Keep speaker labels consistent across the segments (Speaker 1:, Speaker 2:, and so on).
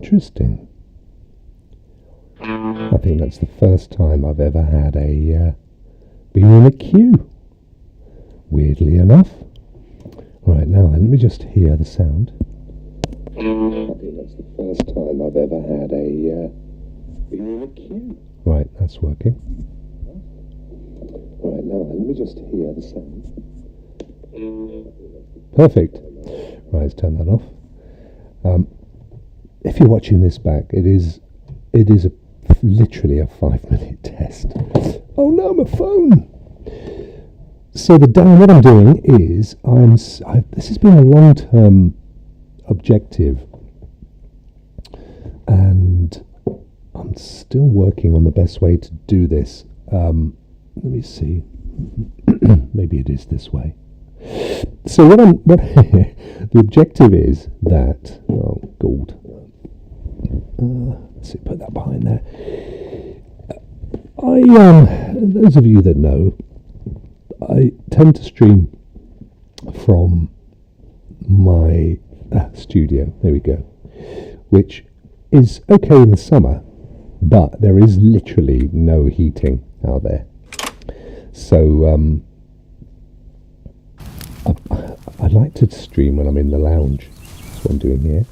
Speaker 1: Interesting. I think that's the first time I've ever had a been in a queue. Weirdly enough. Right, now then, let me just hear the sound. I think that's the first time I've ever had a been in a queue. Right, that's working. Right, now then, let me just hear the sound. Perfect. Right, let's turn that off. If you're watching this back, it is literally a 5-minute test. Oh no, my phone! So what I'm doing is this has been a long-term objective, and I'm still working on the best way to do this. Let me see. Maybe it is this way. So the objective is that gold. Let's see, put that behind there. Those of you that know, I tend to stream from my studio. There we go, which is okay in the summer, but there is literally no heating out there. So I like to stream when I'm in the lounge. That's what I'm doing here.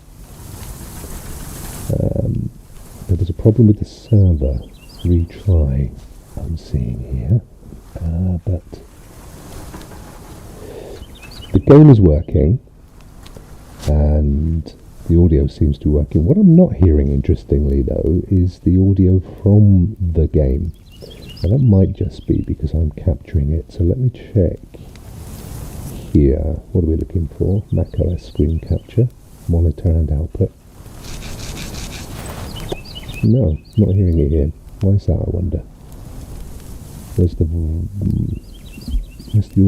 Speaker 1: There was a problem with the server retry I'm seeing here, but the game is working and the audio seems to be working. What I'm not hearing, interestingly though, is the audio from the game, and that might just be because I'm capturing it. So let me check here. What are we looking for? macOS screen capture, monitor and output. No, not hearing it here. Why is that, I wonder? Where's the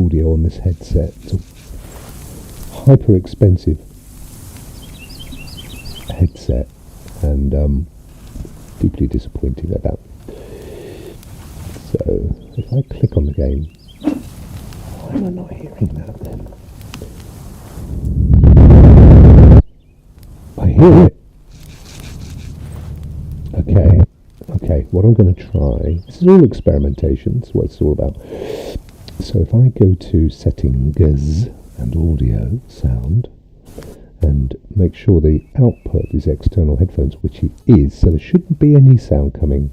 Speaker 1: audio on this headset? It's a hyper expensive headset, and deeply disappointing at that. So if I click on the game, why am I not hearing that then? I hear it. Okay, what I'm going to try, this is all experimentation, that's what it's all about. So if I go to settings and audio, sound, and make sure the output is external headphones, which it is, so there shouldn't be any sound coming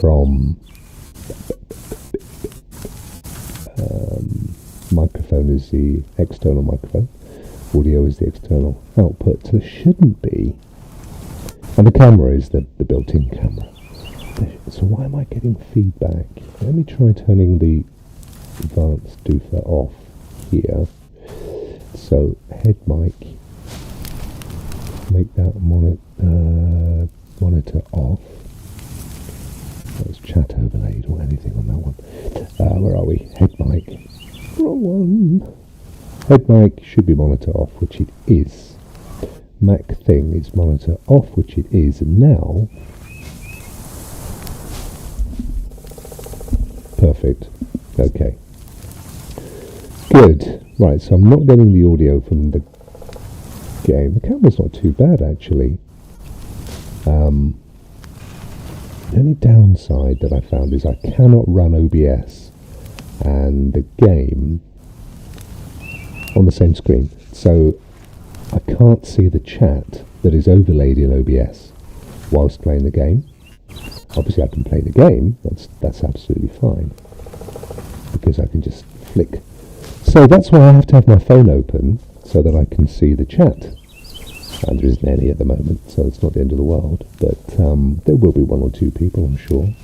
Speaker 1: from microphone is the external microphone, audio is the external output, so there shouldn't be. And the camera is the built-in camera. So why am I getting feedback? Let me try turning the advanced doofer off here. So head mic, make that monitor off. That's chat overlaid or anything on that one. Where are we? Head mic. Wrong one. Head mic should be monitor off, which it is. Mac thing is monitor off, which it is, and now perfect. Okay, good. Right, so I'm not getting the audio from the game. The camera's not too bad actually. The only downside that I found is I cannot run OBS and the game on the same screen, so I can't see the chat that is overlaid in OBS whilst playing the game. Obviously I can play the game, that's absolutely fine, because I can just flick. So that's why I have to have my phone open, so that I can see the chat. And there isn't any at the moment, so it's not the end of the world, but there will be one or two people, I'm sure.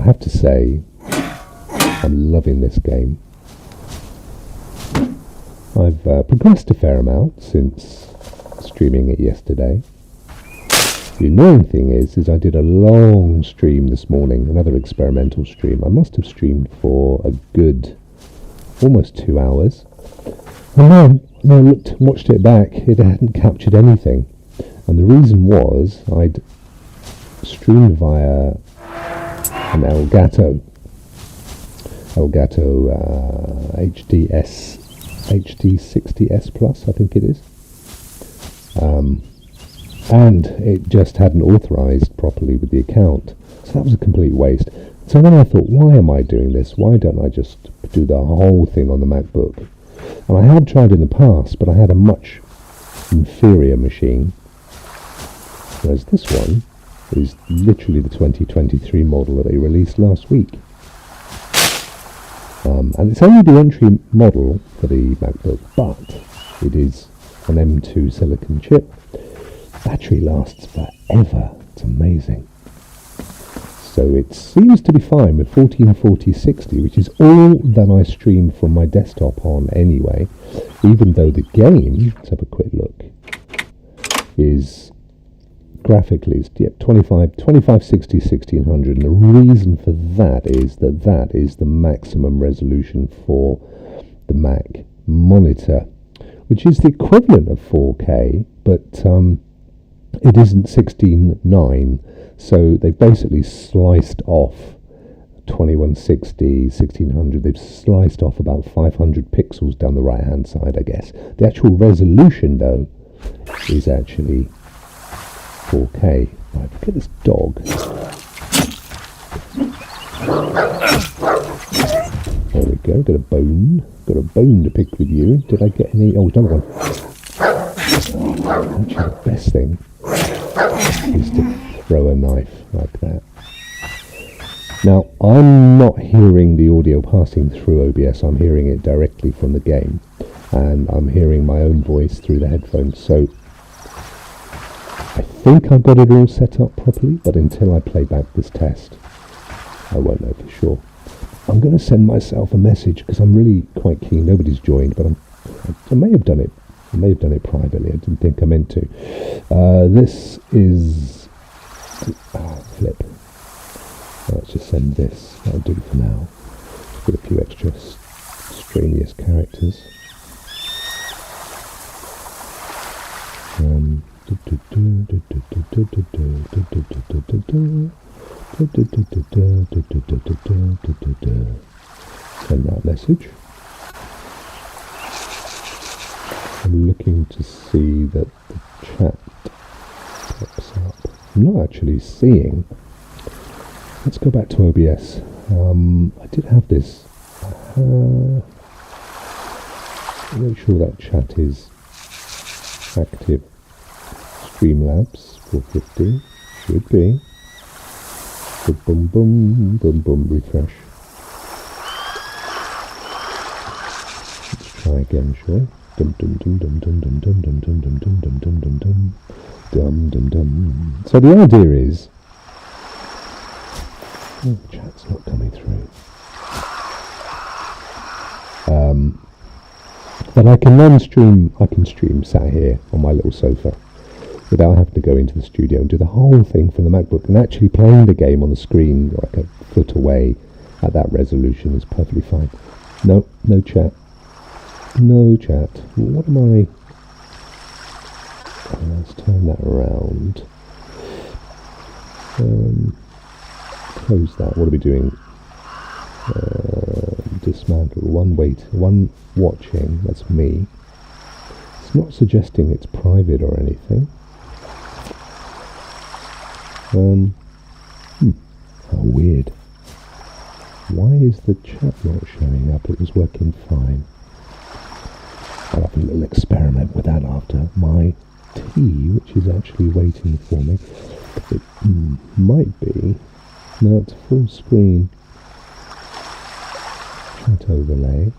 Speaker 1: I have to say, I'm loving this game. I've progressed a fair amount since streaming it yesterday. The annoying thing is I did a long stream this morning, another experimental stream. I must have streamed for a good almost 2 hours. And then when I watched it back, it hadn't captured anything. And the reason was I'd streamed via an Elgato HD60S Plus, I think it is. and it just hadn't authorized properly with the account. So that was a complete waste. So then I thought, why am I doing this? Why don't I just do the whole thing on the MacBook? And I had tried in the past, but I had a much inferior machine, whereas this one is literally the 2023 model that they released last week. And it's only the entry model for the MacBook, but it is an M2 silicon chip. Battery lasts forever. It's amazing. So it seems to be fine with 144060, which is all that I stream from my desktop on anyway, even though the game, let's have a quick look, is graphically 2560 1600, and the reason for that is the maximum resolution for the Mac monitor, which is the equivalent of 4K, but it isn't 16:9, so they've basically sliced off 2160 1600. They've sliced off about 500 pixels down the right hand side, I guess. The actual resolution though is actually 4K. Right, look at this dog. There we go. Got a bone. Got a bone to pick with you. Did I get any? Oh, another one. Actually, the best thing is to throw a knife like that. Now, I'm not hearing the audio passing through OBS. I'm hearing it directly from the game, and I'm hearing my own voice through the headphones. So I think I've got it all set up properly, but until I play back this test, I won't know for sure. I'm going to send myself a message because I'm really quite keen. Nobody's joined, but I may have done it. I may have done it privately. I didn't think I meant to. This is flip. Let's just send this. That'll do for now. With a few extra extraneous characters. Send that message. I'm looking to see that the chat pops up. I'm not actually seeing. Let's go back to OBS. I did have this. Make sure that chat is active. Streamlabs 450 should be. Boom, boom, boom, boom. Refresh. Let's try again, shall we? Dum dum dum dum dum dum dum dum dum dum dum dum dum dum dum dum dum dum. So the idea is, the chat's not coming through. But I can then stream. I can stream sat here on my little sofa without having to go into the studio and do the whole thing from the MacBook. And actually playing the game on the screen like a foot away at that resolution is perfectly fine. No chat. No chat. What am I? Let's turn that around. Close that. What are we doing? Dysmanrtle. One watching. That's me. It's not suggesting it's private or anything. How weird. Why is the chat not showing up? It was working fine. I'll have a little experiment with that after my tea, which is actually waiting for me. It might be. No, it's full screen. Chat overlay.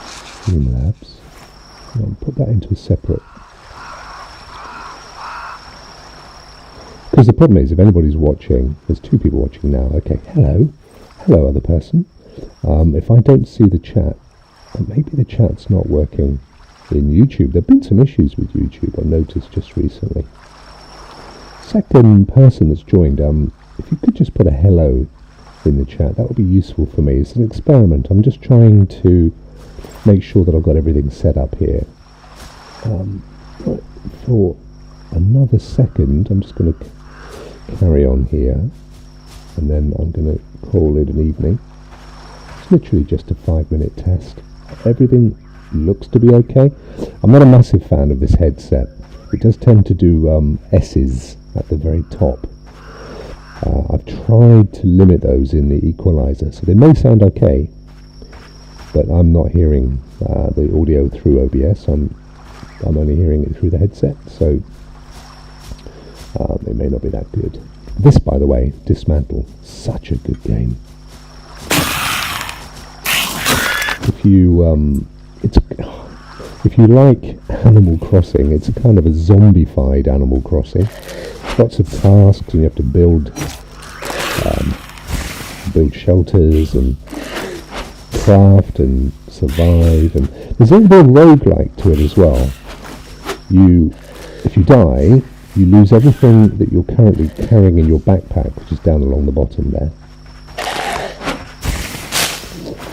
Speaker 1: Streamlabs. I'll put that into a separate. Because the problem is, if anybody's watching, there's two people watching now. Okay, hello other person. If I don't see the chat, maybe the chat's not working in YouTube. There have been some issues with YouTube, I've noticed just recently. Second person that's joined, if you could just put a hello in the chat, that would be useful for me. It's an experiment. I'm just trying to make sure that I've got everything set up here. For another second, I'm just going to carry on here, and then I'm going to call it an evening. It's literally just a 5-minute test. Everything looks to be okay. I'm not a massive fan of this headset. It does tend to do S's at the very top. I've tried to limit those in the equalizer, so they may sound okay, but I'm not hearing the audio through OBS. I'm only hearing it through the headset, so it may not be that good. This, by the way, Dysmanrtle, such a good game. If you like Animal Crossing, it's kind of a zombified Animal Crossing. Lots of tasks, and you have to build shelters and craft and survive. And there's a little bit of roguelike to it as well. If you die, you lose everything that you're currently carrying in your backpack, which is down along the bottom there.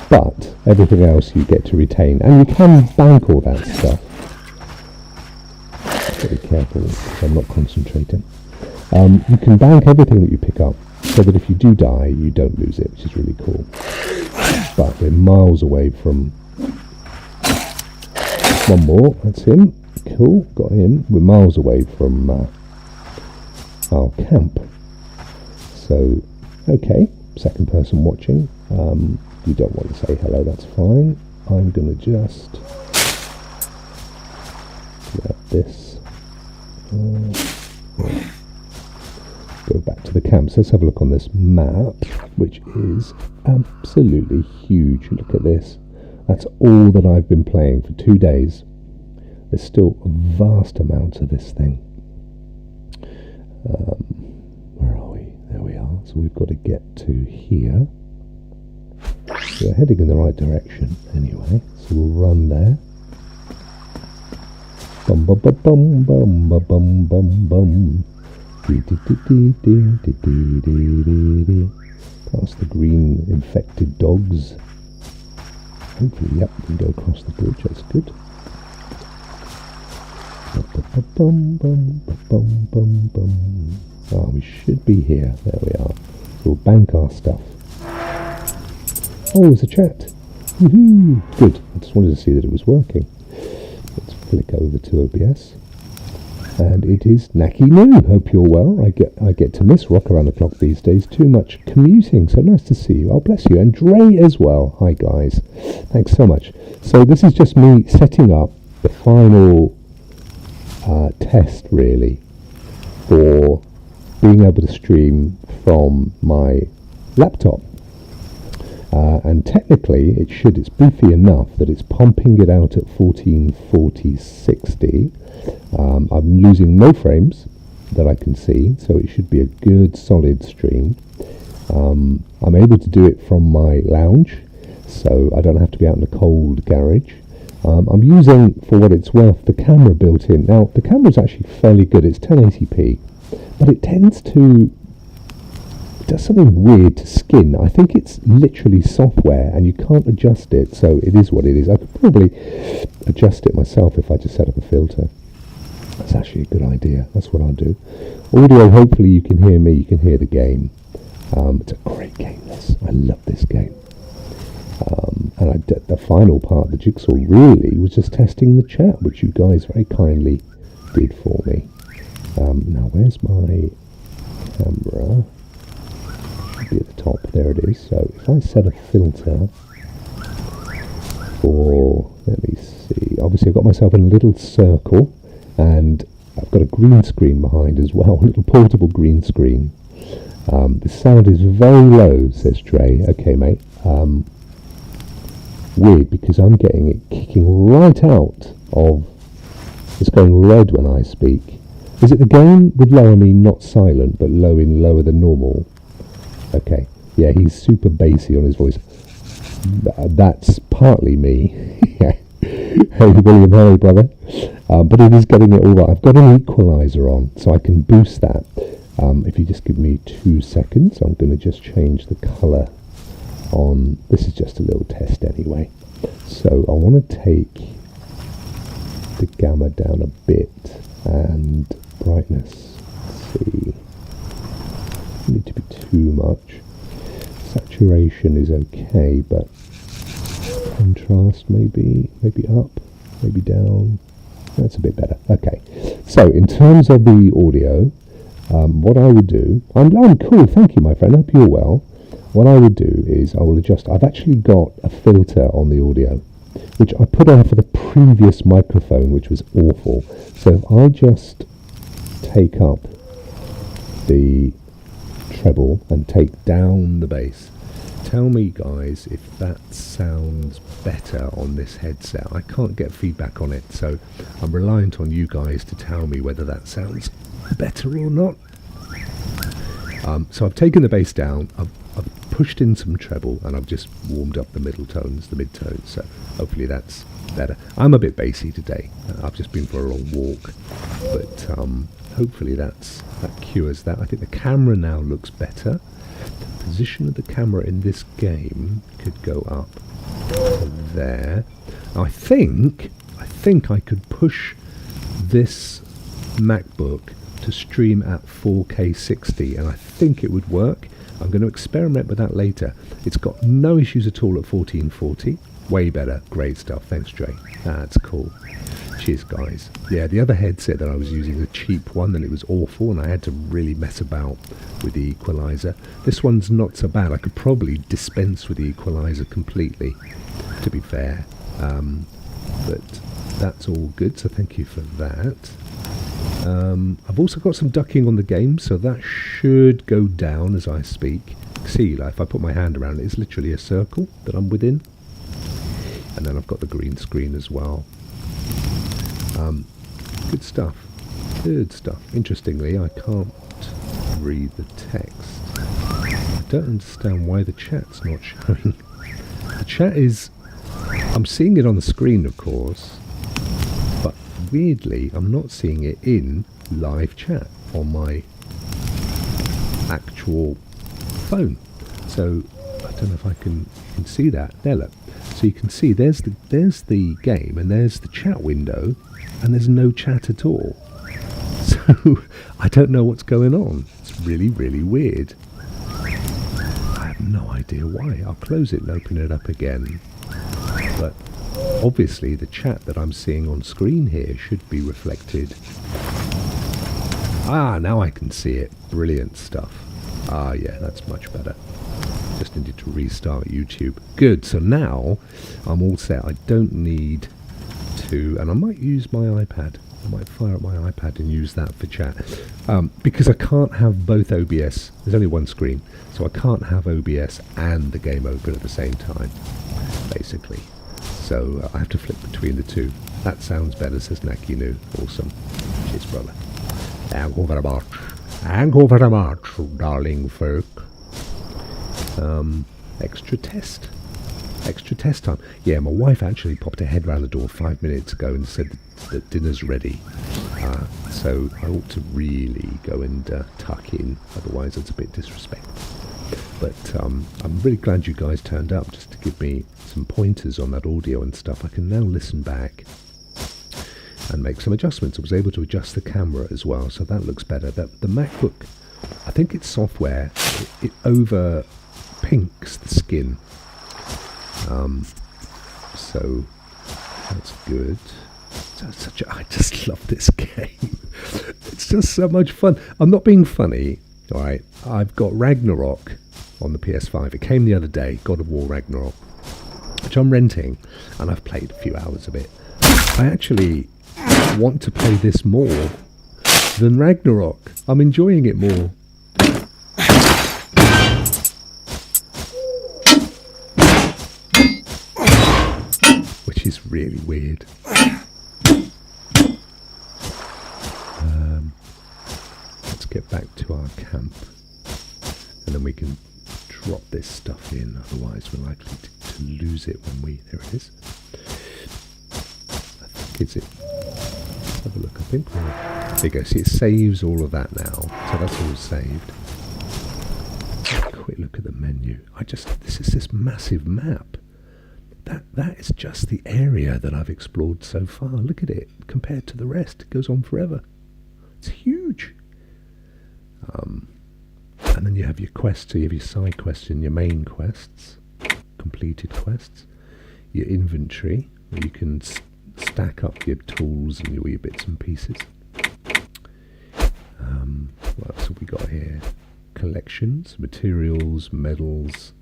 Speaker 1: But everything else you get to retain, and you can bank all that stuff. Be careful, because I'm not concentrating. You can bank everything that you pick up, so that if you do die, you don't lose it, which is really cool. But we're miles away from... One more, that's him. Cool, got him. We're miles away from our camp. So, okay, second person watching. You don't want to say hello, that's fine. I'm going to just grab this. Go back to the camp. So let's have a look on this map, which is absolutely huge. Look at this. That's all that I've been playing for 2 days. There's still a vast amount of this thing. Where are we? There we are. So we've got to get to here. We're heading in the right direction anyway, so we'll run there. Bum bum bum bum bum bum bum bum bum. Past the green infected dogs. Hopefully, yep, we can go across the bridge, that's good. Bum bum bum bum bum. Ah, we should be here. There we are. So we'll bank our stuff. Oh, there's a chat. Woohoo! Good. I just wanted to see that it was working. Let's flick over to OBS. And it is Knacky Noon. Hope you're well. I get to miss Rokk around the clock these days. Too much commuting. So nice to see you. Oh, bless you. And Dre as well. Hi, guys. Thanks so much. So this is just me setting up the final test, really, for being able to stream from my laptop. And technically it's beefy enough that it's pumping it out at 1440-60. I'm losing no frames that I can see, so it should be a good solid stream. I'm able to do it from my lounge, so I don't have to be out in the cold garage. I'm using, for what it's worth, the camera built in. Now the camera's actually fairly good. It's 1080p, but it tends to does something weird to skin. I think it's literally software and you can't adjust it, so it is what it is. I could probably adjust it myself if I just set up a filter. That's actually a good idea. That's what I'll do. Audio, hopefully you can hear me, you can hear the game. It's a great game, this. I love this game. And the final part of the jigsaw really was just testing the chat, which you guys very kindly did for me. Now where's my camera? Be at the top, there it is. So if I set a filter for, let me see, obviously I've got myself in a little circle and I've got a green screen behind as well, a little portable green screen. The sound is very low, says Dre. Okay, mate. Weird, because I'm getting it kicking right out of, it's going red when I speak. Is it the game? With low I mean not silent, but low in lower than normal. Okay, yeah, he's super bassy on his voice. That's partly me. Hey, William, hello, brother. But it is getting it all right. I've got an equalizer on, so I can boost that. If you just give me 2 seconds, I'm going to just change the colour on. This is just a little test anyway. So I want to take the gamma down a bit and brightness. Let's see. Doesn't need to be too much. Saturation is okay, but contrast maybe up, maybe down. That's a bit better. Okay, So, in terms of the audio, what I would do, I'm cool, thank you, my friend, I hope you're well. What I would do is I will adjust, I've actually got a filter on the audio, which I put on for the previous microphone, which was awful. So if I just take up the treble and take down the bass, tell me, guys, if that sounds better on this headset. I can't get feedback on it, so I'm reliant on you guys to tell me whether that sounds better or not. So I've taken the bass down, I've pushed in some treble, and I've just warmed up the middle tones, the mid tones, so hopefully that's better. I'm a bit bassy today. I've just been for a long walk, but hopefully that cures that. I think the camera now looks better. The position of the camera in this game could go up to there. Now I think I could push this MacBook to stream at 4K 60, and I think it would work. I'm going to experiment with that later. It's got no issues at all at 1440. Way better. Great stuff. Thanks, Dre. That's cool. Cheers, guys. Yeah, the other headset that I was using, a cheap one, and it was awful, and I had to really mess about with the equalizer. This one's not so bad. I could probably dispense with the equalizer completely, to be fair. But that's all good, so thank you for that. I've also got some ducking on the game, so that should go down as I speak. See, like, if I put my hand around it, it's literally a circle that I'm within. And then I've got the green screen as well. Good stuff. Good stuff. Interestingly, I can't read the text. I don't understand why the chat's not showing. The chat is... I'm seeing it on the screen, of course. But weirdly, I'm not seeing it in live chat on my actual phone. So I don't know if I can see that. There, look. So you can see there's the game, and there's the chat window, and there's no chat at all. So I don't know what's going on. It's really, really weird. I have no idea why. I'll close it and open it up again. But obviously the chat that I'm seeing on screen here should be reflected. Ah, now I can see it. Brilliant stuff. Ah, yeah, that's much better. Just needed to restart YouTube. Good, so now I'm all set. I don't need to, and I might use my iPad. I might fire up my iPad and use that for chat. Because I can't have both OBS. There's only one screen, so I can't have OBS and the game open at the same time, basically. So I have to flip between the two. That sounds better, says Nakinu. Awesome. Cheers, brother. Thank you very much. Thank you very much, darling folk. Extra test time. Yeah, my wife actually popped her head round the door 5 minutes ago and said that dinner's ready. So I ought to really go and tuck in, otherwise it's a bit disrespectful. But I'm really glad you guys turned up just to give me some pointers on that audio and stuff. I can now listen back and make some adjustments. I was able to adjust the camera as well, so that looks better. The MacBook, I think it's software, it over pinks the skin, so that's good. I just love this game. It's just so much fun. I'm not being funny. All right, I've got Ragnarok on the PS5. It came the other day, God of War Ragnarok, which I'm renting, and I've played a few hours of it. I actually want to play this more than Ragnarok. I'm enjoying it more. Which is really weird. Let's get back to our camp, and then we can drop this stuff in, otherwise we're likely to lose it when we... There it is. I think it's it. Let's have a look. I think we're... There you go. See, it saves all of that now. So that's all saved. Quick look at the menu. This is this massive map. That is just the area that I've explored so far. Look at it. Compared to the rest, it goes on forever. It's huge. And then you have your quests. So you have your side quests and your main quests, completed quests, your inventory, where you can stack up your tools and all your bits and pieces. What else have we got here? Collections, materials, medals,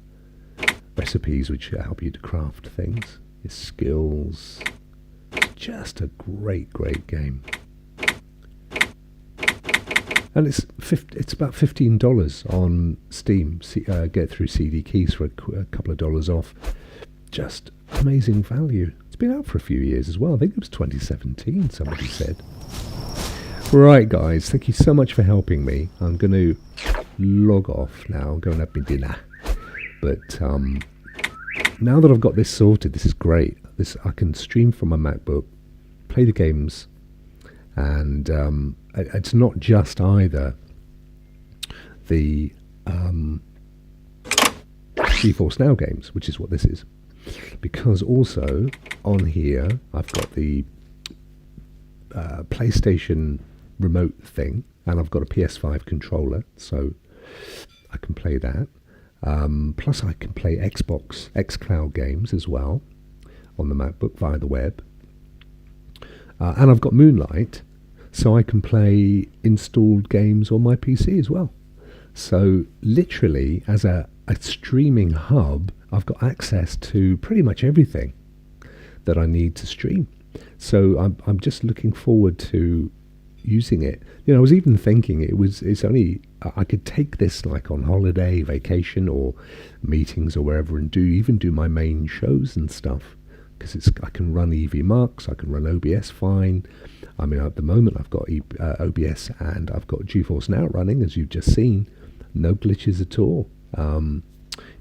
Speaker 1: recipes which help you to craft things, your skills. Just a great game. And it's about $15 on Steam. Get through CD Keys for a couple of dollars off. Just amazing value. It's been out for a few years as well. I think it was 2017, somebody said. Right, guys, thank you so much for helping me. I'm going to log off now, go and have my dinner. But now that I've got this sorted, this is great. I can stream from my MacBook, play the games, and it's not just either the GeForce Now games, which is what this is, because also on here I've got the PlayStation remote thing, and I've got a PS5 controller, so I can play that. Plus I can play Xbox xCloud games as well on the MacBook via the web. And I've got Moonlight, so I can play installed games on my PC as well. So literally, as a streaming hub, I've got access to pretty much everything that I need to stream. So I'm just looking forward to using it. I was even thinking I could take this like on holiday, vacation, or meetings or wherever, and do my main shows and stuff. Because I can run EVMux, I can run OBS fine. I mean, at the moment I've got OBS and I've got GeForce Now running, as you've just seen. No glitches at all. In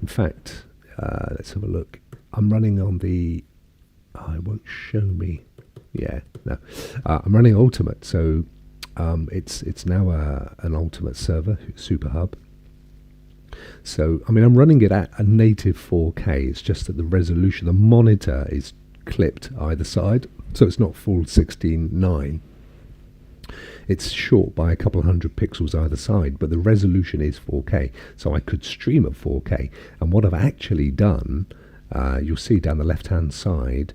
Speaker 1: fact, let's have a look. I'm running on the... it won't show me. Yeah, no. I'm running Ultimate, so it's now an Ultimate server, Super Hub. So, I mean, I'm running it at a native 4K. It's just that the resolution, the monitor is clipped either side, so it's not full 16:9. It's short by a couple hundred pixels either side, but the resolution is 4K, so I could stream at 4K. And what I've actually done, you'll see down the left-hand side,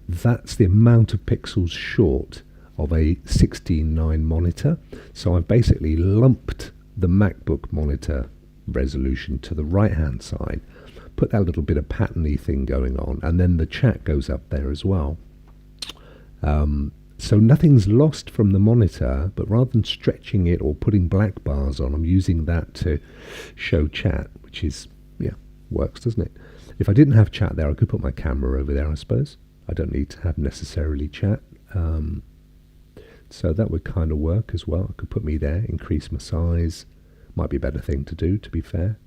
Speaker 1: that's the amount of pixels short of a 16:9 monitor. So I've basically lumped the MacBook monitor resolution to the right hand side, put that little bit of patterny thing going on, and then the chat goes up there as well. So nothing's lost from the monitor, but rather than stretching it or putting black bars on, I'm using that to show chat, which is, yeah, works, doesn't it? If I didn't have chat there, I could put my camera over there, I suppose. I don't need to have necessarily chat. So that would kind of work as well. I could put me there, increase my size. Might be a better thing to do, to be fair.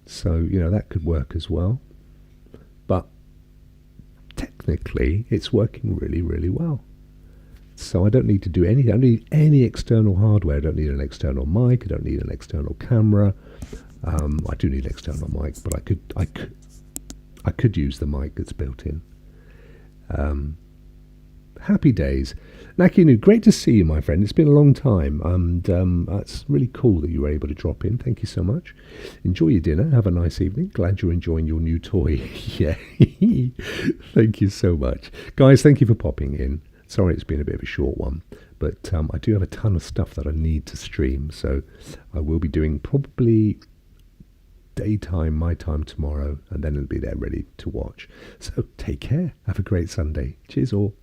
Speaker 1: So, that could work as well. But technically, it's working really, really well. So I don't need to do anything. I don't need any external hardware. I don't need an external mic. I don't need an external camera. I do need an external mic, but I could use the mic that's built in. Happy days. Nakinu, great to see you, my friend. It's been a long time, and it's really cool that you were able to drop in. Thank you so much. Enjoy your dinner. Have a nice evening. Glad you're enjoying your new toy. Yeah. Thank you so much. Guys, thank you for popping in. Sorry it's been a bit of a short one, but I do have a ton of stuff that I need to stream, so I will be doing probably daytime, my time tomorrow, and then it'll be there ready to watch. So take care. Have a great Sunday. Cheers all.